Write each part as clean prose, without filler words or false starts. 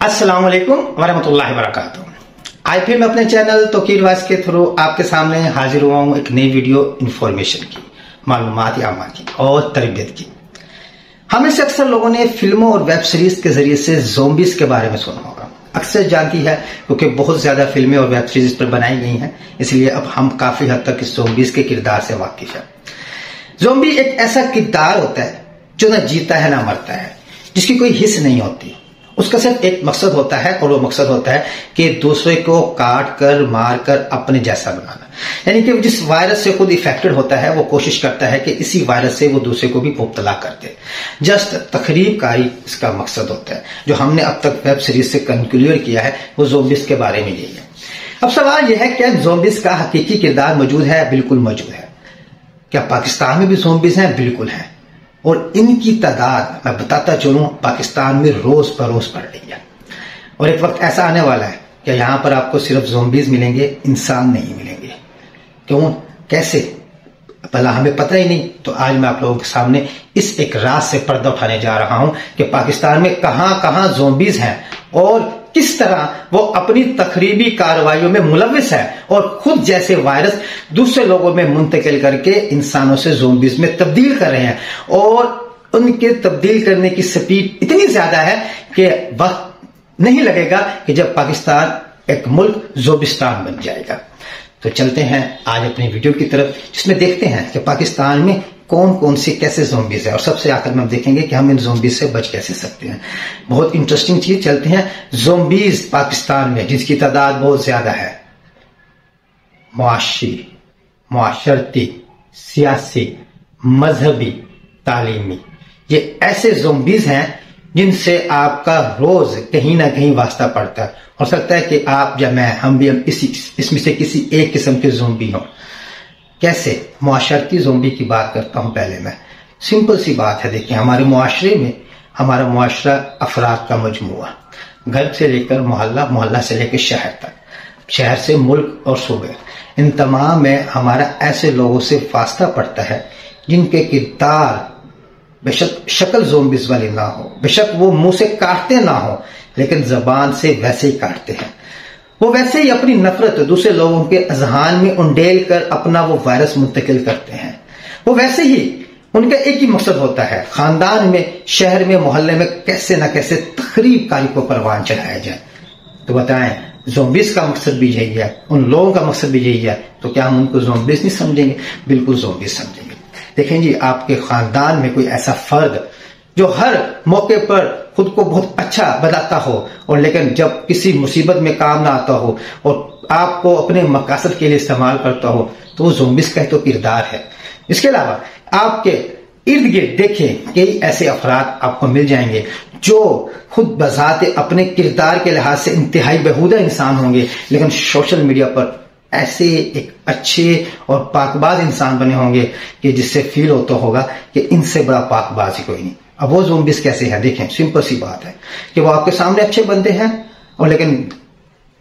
अस्सलाम वालेकुम वरहमतुल्लाहि वबरकातुहू। आज फिर मैं अपने चैनल तौकीर वॉइस के थ्रू आपके सामने हाजिर हुआ हूँ एक नई वीडियो इन्फॉर्मेशन की, मालूमात आमा की और तरबियत की। हमें से अक्सर लोगों ने फिल्मों और वेब सीरीज के जरिए से ज़ोंबीज के बारे में सुना होगा। अक्सर जानती है क्योंकि बहुत ज्यादा फिल्में और वेब सीरीज पर बनाई गई हैं, इसलिए अब हम काफी हद तक इस ज़ोंबीज के किरदार से वाकिफ है। ज़ोंबी एक ऐसा किरदार होता है जो न जीता है ना मरता है, जिसकी कोई हिस्स नहीं होती। उसका सिर्फ एक मकसद होता है और वो मकसद होता है कि दूसरे को काट कर मार कर अपने जैसा बनाना। यानी कि जिस वायरस से खुद इफेक्टेड होता है वो कोशिश करता है कि इसी वायरस से वो दूसरे को भी मुब्तला कर दे। जस्ट तखरीब का ही इसका मकसद होता है। जो हमने अब तक वेब सीरीज से कंक्लूड किया है वो ज़ोंबीज के बारे में यही है। अब सवाल यह है क्या ज़ोंबीज का हकीकी किरदार मौजूद है? बिल्कुल मौजूद है। क्या पाकिस्तान में भी ज़ोंबीज हैं? बिल्कुल है। और इनकी तादाद मैं बताता चलूं पाकिस्तान में रोज बरोज बढ़ रही है। और एक वक्त ऐसा आने वाला है कि यहां पर आपको सिर्फ ज़ोंबीज मिलेंगे, इंसान नहीं मिलेंगे। क्यों, कैसे, भला हमें पता ही नहीं। तो आज मैं आप लोगों के सामने इस एक राज से पर्दा उठाने जा रहा हूं कि पाकिस्तान में कहां कहां ज़ोंबीज हैं और किस तरह वो अपनी तखरीबी कार्रवाइयों में मुलविस है और खुद जैसे वायरस दूसरे लोगों में मुंतकिल करके इंसानों से ज़ोंबीज में तब्दील कर रहे हैं। और उनके तब्दील करने की स्पीड इतनी ज्यादा है कि वक्त नहीं लगेगा कि जब पाकिस्तान एक मुल्क ज़ोंबिस्तान बन जाएगा। तो चलते हैं आज अपनी वीडियो की तरफ, जिसमें देखते हैं कि पाकिस्तान में कौन कौन सी कैसे ज़ोंबीज है और सबसे आखिर में हम देखेंगे कि हम इन ज़ोंबीज से बच कैसे सकते हैं। बहुत इंटरेस्टिंग चीज। चलते हैं ज़ोंबीज पाकिस्तान में जिसकी तादाद बहुत ज्यादा है। मुआशी, मुआशरती, सियासी, मजहबी, तालीमी, ये ऐसे ज़ोंबीज हैं जिनसे आपका रोज कहीं ना कहीं वास्ता पड़ता है। हो सकता है कि आप या मैं, हम भी इसमें से किसी एक किस्म के ज़ोंबी हों। कैसे? मुआशरती ज़ोंबी की बात करता हूं पहले मैं। सिंपल सी बात है। देखिए, हमारे मुआशरे में हमारा मुआशरा अफराद का मजमुआ, घर से लेकर मोहल्ला, मोहल्ला से लेकर शहर तक, शहर से मुल्क और सूबे, इन तमाम में हमारा ऐसे लोगों से वास्ता पड़ता है जिनके किरदार बेशक शक्ल ज़ोंबीज वाली ना हो, बेशक वो मुंह से काटते ना हो, लेकिन जबान से वैसे ही काटते हैं। वो वैसे ही अपनी नफरत दूसरे लोगों के अजहान में उंडेल कर अपना वो वायरस मुंतकिल करते हैं। वो वैसे ही उनका एक ही मकसद होता है, खानदान में, शहर में, मोहल्ले में कैसे न कैसे तखरीब कारी को परवान चढ़ाया जाए। तो बताएं, ज़ोंबीज का मकसद भी यही है, उन लोगों का मकसद भी यही है, तो क्या हम उनको ज़ोंबीज नहीं समझेंगे? बिल्कुल ज़ोंबीज समझेंगे। देखें जी, आपके खानदान में कोई ऐसा फर्द जो हर मौके पर खुद को बहुत अच्छा बताता हो और लेकिन जब किसी मुसीबत में काम ना आता हो और आपको अपने मकासद के लिए इस्तेमाल करता हो, तो वो ज़ोंबीज का तो किरदार है। इसके अलावा आपके इर्द गिर्द देखें कई ऐसे अफराद आपको मिल जाएंगे जो खुद बजाते अपने किरदार के लिहाज से इंतहाई बेहुदा इंसान होंगे, लेकिन सोशल मीडिया पर ऐसे एक अच्छे और पाकबाज इंसान बने होंगे कि जिससे फील होता होगा कि इनसे बड़ा पाकबाज ही कोई नहीं। अब वो ज़ोंबीज कैसे हैं? देखें, सिंपल सी बात है कि वो आपके सामने अच्छे बंदे हैं और लेकिन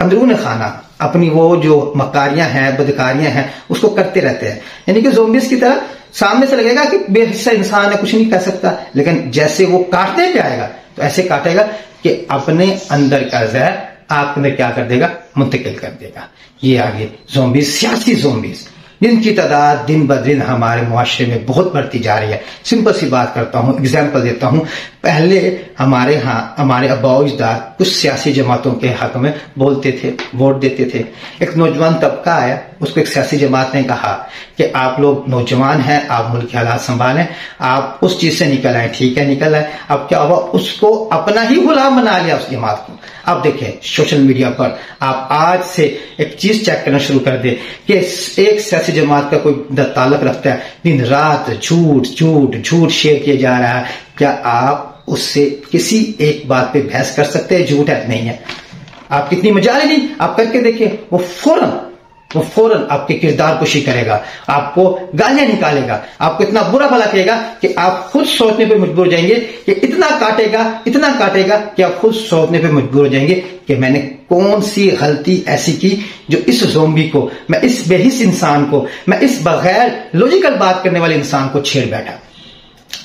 अंदरून खाना अपनी वो जो मकारियां हैं, बदकारियां हैं, उसको करते रहते हैं। यानी कि ज़ोंबीज की तरह सामने से लगेगा कि बेहिस्सा इंसान है, कुछ नहीं कर सकता, लेकिन जैसे वो काटने पे आएगा तो ऐसे काटेगा कि अपने अंदर का जहर आप में क्या कर देगा? मुंतकिल कर देगा। ये आगे ज़ोंबीज, सियासी ज़ोंबीज, जिनकी तादाद दिन ब दिन हमारे मुआशरे में बहुत बढ़ती जा रही है। सिंपल सी बात करता हूं, एग्जाम्पल देता हूं। पहले हमारे यहाँ हमारे अब्बा अजदाद कुछ सियासी जमातों के हक में बोलते थे, वोट देते थे। एक नौजवान तबका आया, उसको एक सियासी जमात ने कहा कि आप लोग नौजवान हैं, आप मुल्क के हालात संभालें, आप उस चीज से निकल आए। ठीक है, निकल आए। अब क्या हुआ? उसको अपना ही गुलाम बना लिया उस जमात को। अब देखें, सोशल मीडिया पर आप आज से एक चीज चेक करना शुरू कर दे कि एक सियासी जमात का कोई ताल्लुक रखता है, दिन रात झूठ झूठ झूठ शेयर किया जा रहा है। क्या आप उससे किसी एक बात पे बहस कर सकते हैं? झूठ है, नहीं है। आप कितनी मजाल नहीं, आप करके देखिए, वो फौरन आपके किरदार कुशी करेगा, आपको गालियां निकालेगा, आपको इतना बुरा भला कहेगा कि आप खुद सोचने पे मजबूर हो जाएंगे कि इतना काटेगा कि आप खुद सोचने पे मजबूर हो जाएंगे कि मैंने कौन सी गलती ऐसी की जो इस ज़ोंबी को, मैं इस बेहिस इंसान को, मैं इस बगैर लॉजिकल बात करने वाले इंसान को छेड़ बैठा।